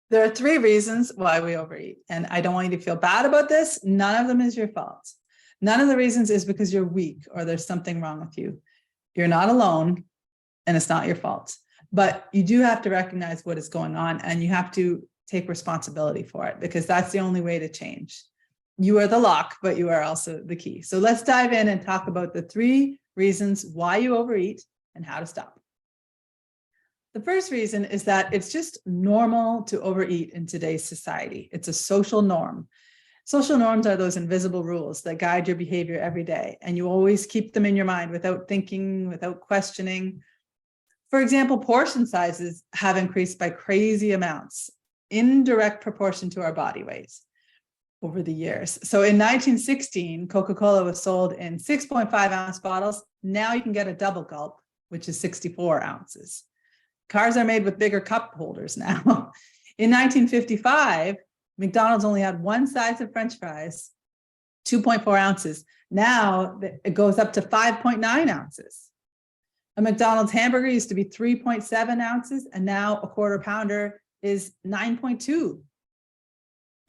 There are three reasons why we overeat. And I don't want you to feel bad about this. None of them is your fault. None of the reasons is because you're weak or there's something wrong with you. You're not alone and it's not your fault. But you do have to recognize what is going on and you have to take responsibility for it because that's the only way to change. You are the lock, but you are also the key. So let's dive in and talk about the three reasons why you overeat and how to stop. The first reason is that it's just normal to overeat in today's society. It's a social norm. Social norms are those invisible rules that guide your behavior every day, and you always keep them in your mind without thinking, without questioning. For example, portion sizes have increased by crazy amounts in direct proportion to our body weight over the years. So in 1916, Coca-Cola was sold in 6.5 ounce bottles. Now you can get a double gulp, which is 64 ounces. Cars are made with bigger cup holders now. In 1955, McDonald's only had one size of French fries, 2.4 ounces. Now it goes up to 5.9 ounces. A McDonald's hamburger used to be 3.7 ounces, and now a quarter pounder is 9.2.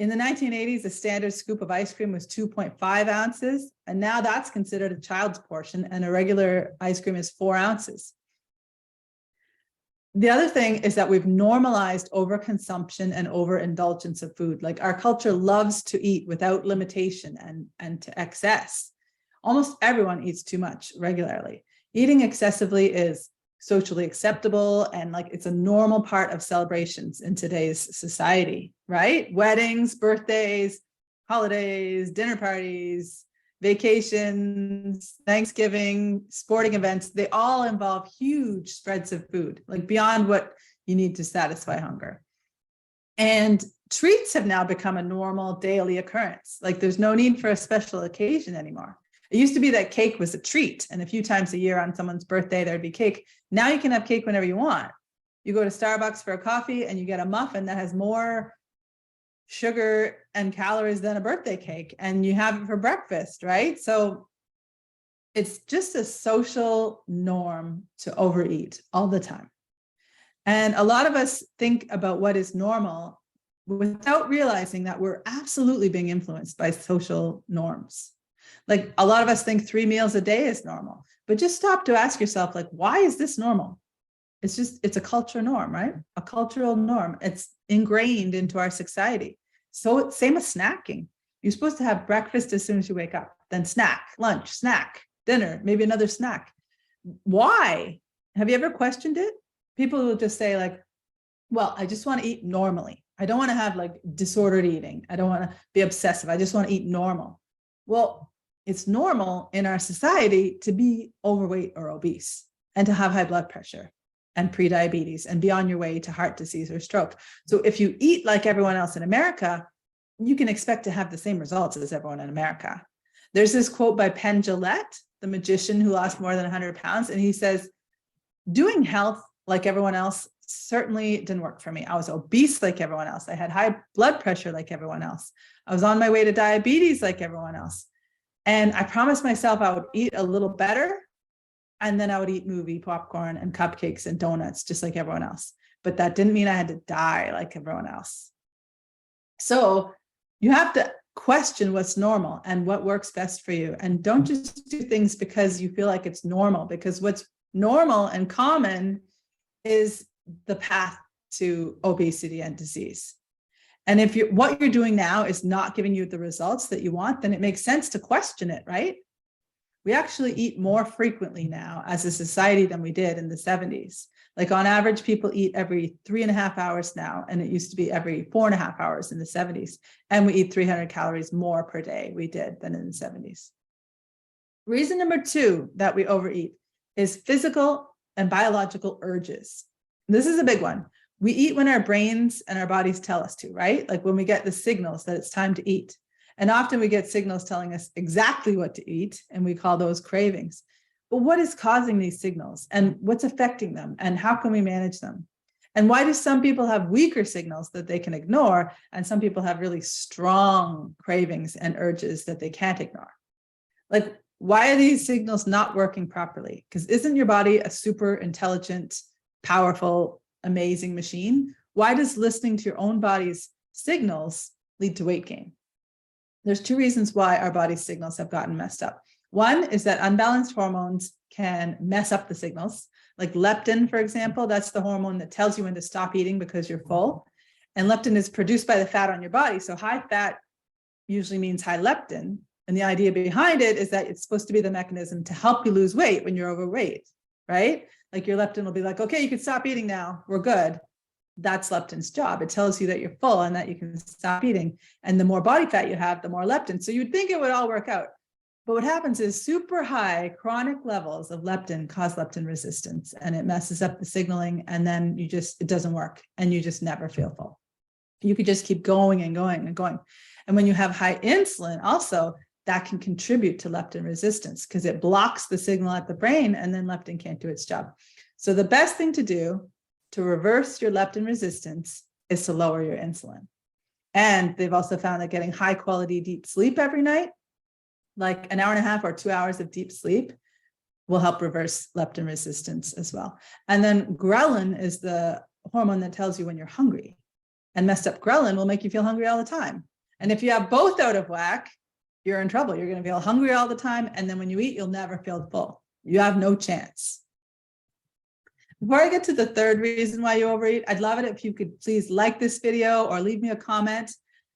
In the 1980s, a standard scoop of ice cream was 2.5 ounces, and now that's considered a child's portion, and a regular ice cream is 4 ounces. The other thing is that we've normalized overconsumption and overindulgence of food. Like our culture loves to eat without limitation and to excess. Almost everyone eats too much regularly. Eating excessively is socially acceptable and like it's a normal part of celebrations in today's society, right? Weddings, birthdays, holidays, dinner parties, vacations, Thanksgiving, sporting events, they all involve huge spreads of food, like beyond what you need to satisfy hunger. And treats have now become a normal daily occurrence. Like there's no need for a special occasion anymore. It used to be that cake was a treat, and a few times a year on someone's birthday, there'd be cake. Now you can have cake whenever you want. You go to Starbucks for a coffee and you get a muffin that has more sugar and calories than a birthday cake, and you have it for breakfast, right? So it's just a social norm to overeat all the time. And a lot of us think about what is normal without realizing that we're absolutely being influenced by social norms. Like a lot of us think 3 meals a day is normal, but just stop to ask yourself, like, why is this normal? It's a cultural norm, right? A cultural norm. It's ingrained into our society. So same as snacking. You're supposed to have breakfast as soon as you wake up, then snack, lunch, snack, dinner, maybe another snack. Why? Have you ever questioned it? People will just say like, well, I just want to eat normally. I don't want to have like disordered eating. I don't want to be obsessive. I just want to eat normal. Well, it's normal in our society to be overweight or obese and to have high blood pressure and prediabetes and be on your way to heart disease or stroke. So if you eat like everyone else in America, you can expect to have the same results as everyone in America. There's this quote by Penn Jillette, the magician who lost more than 100 pounds. And he says, doing health like everyone else certainly didn't work for me. I was obese like everyone else. I had high blood pressure like everyone else. I was on my way to diabetes like everyone else. And I promised myself I would eat a little better. And then I would eat movie popcorn and cupcakes and donuts, just like everyone else. But that didn't mean I had to die like everyone else. So you have to question what's normal and what works best for you. And don't just do things because you feel like it's normal, because what's normal and common is the path to obesity and disease. And if what you're doing now is not giving you the results that you want, then it makes sense to question it, right? We actually eat more frequently now as a society than we did in the 70s. Like on average, people eat every 3.5 hours now, and it used to be every 4.5 hours in the 70s. And we eat 300 calories more per day we did than in the 70s. Reason number 2 that we overeat is physical and biological urges. This is a big one. We eat when our brains and our bodies tell us to, right? Like when we get the signals that it's time to eat. And often we get signals telling us exactly what to eat, and we call those cravings. But what is causing these signals, and what's affecting them, and how can we manage them? And why do some people have weaker signals that they can ignore, and some people have really strong cravings and urges that they can't ignore? Like, why are these signals not working properly? Because isn't your body a super intelligent, powerful, amazing machine? why does listening to your own body's signals lead to weight gain? There's two reasons why our body's signals have gotten messed up. One is that unbalanced hormones can mess up the signals. Like leptin, for example, that's the hormone that tells you when to stop eating because you're full. And leptin is produced by the fat on your body. So high fat usually means high leptin. And the idea behind it is that it's supposed to be the mechanism to help you lose weight when you're overweight, right? Like your leptin will be like, okay, you can stop eating now. We're good. That's leptin's job. It tells you that you're full and that you can stop eating. And the more body fat you have, the more leptin. So you'd think it would all work out. But what happens is super high chronic levels of leptin cause leptin resistance, and it messes up the signaling, and then it doesn't work, and you just never feel full. You could just keep going and going and going. And when you have high insulin, also, that can contribute to leptin resistance because it blocks the signal at the brain, and then leptin can't do its job. So the best thing to do to reverse your leptin resistance is to lower your insulin. And they've also found that getting high quality deep sleep every night, like an hour and a half or 2 hours of deep sleep, will help reverse leptin resistance as well. And then ghrelin is the hormone that tells you when you're hungry. And messed up ghrelin will make you feel hungry all the time. And if you have both out of whack, you're in trouble. You're going to feel hungry all the time. And then when you eat, you'll never feel full. You have no chance. Before I get to the third reason why you overeat, I'd love it if you could please like this video or leave me a comment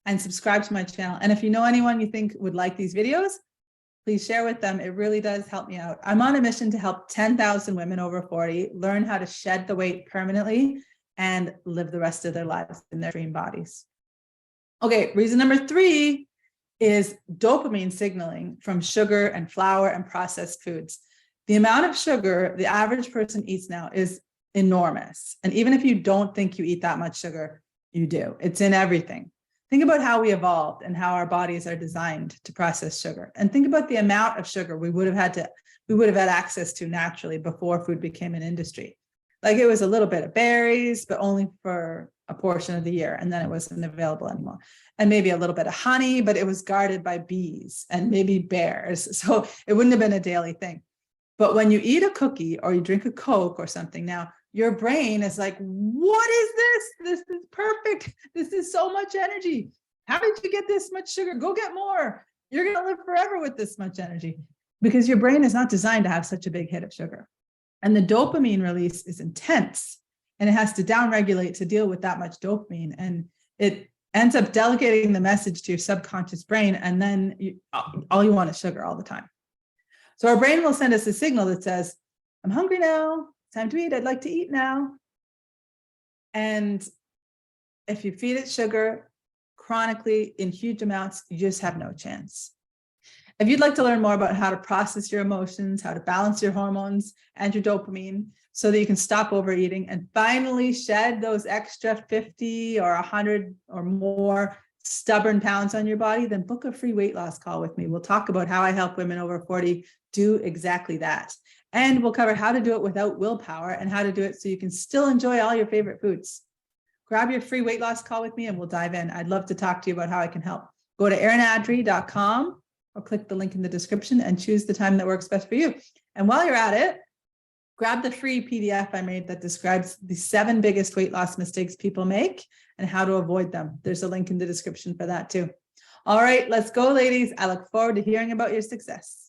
and subscribe to my channel. And if you know anyone you think would like these videos, please share with them. It really does help me out. I'm on a mission to help 10,000 women over 40 learn how to shed the weight permanently and live the rest of their lives in their dream bodies. Okay, reason number 3 is dopamine signaling from sugar and flour and processed foods. The amount of sugar the average person eats now is enormous. And even if you don't think you eat that much sugar, you do. It's in everything. Think about how we evolved and how our bodies are designed to process sugar. And think about the amount of sugar we would have had access to naturally before food became an industry. Like it was a little bit of berries, but only for a portion of the year. And then it wasn't available anymore. And maybe a little bit of honey, but it was guarded by bees and maybe bears. So it wouldn't have been a daily thing. But when you eat a cookie or you drink a Coke or something now, your brain is like, what is this? This is perfect. This is so much energy. How did you get this much sugar? Go get more. You're going to live forever with this much energy, because your brain is not designed to have such a big hit of sugar. And the dopamine release is intense, and it has to downregulate to deal with that much dopamine. And it ends up delegating the message to your subconscious brain. And then all you want is sugar all the time. So our brain will send us a signal that says, I'm hungry now. Time to eat. I'd like to eat now. And if you feed it sugar chronically in huge amounts, you just have no chance. If you'd like to learn more about how to process your emotions, how to balance your hormones and your dopamine so that you can stop overeating and finally shed those extra 50 or 100 or more stubborn pounds on your body, then book a free weight loss call with me. We'll talk about how I help women over 40 do exactly that. And we'll cover how to do it without willpower and how to do it so you can still enjoy all your favorite foods. Grab your free weight loss call with me and we'll dive in. I'd love to talk to you about how I can help. Go to erinadri.com or click the link in the description and choose the time that works best for you. And while you're at it, grab the free PDF I made that describes the 7 biggest weight loss mistakes people make and how to avoid them. There's a link in the description for that too. All right, let's go, ladies. I look forward to hearing about your success.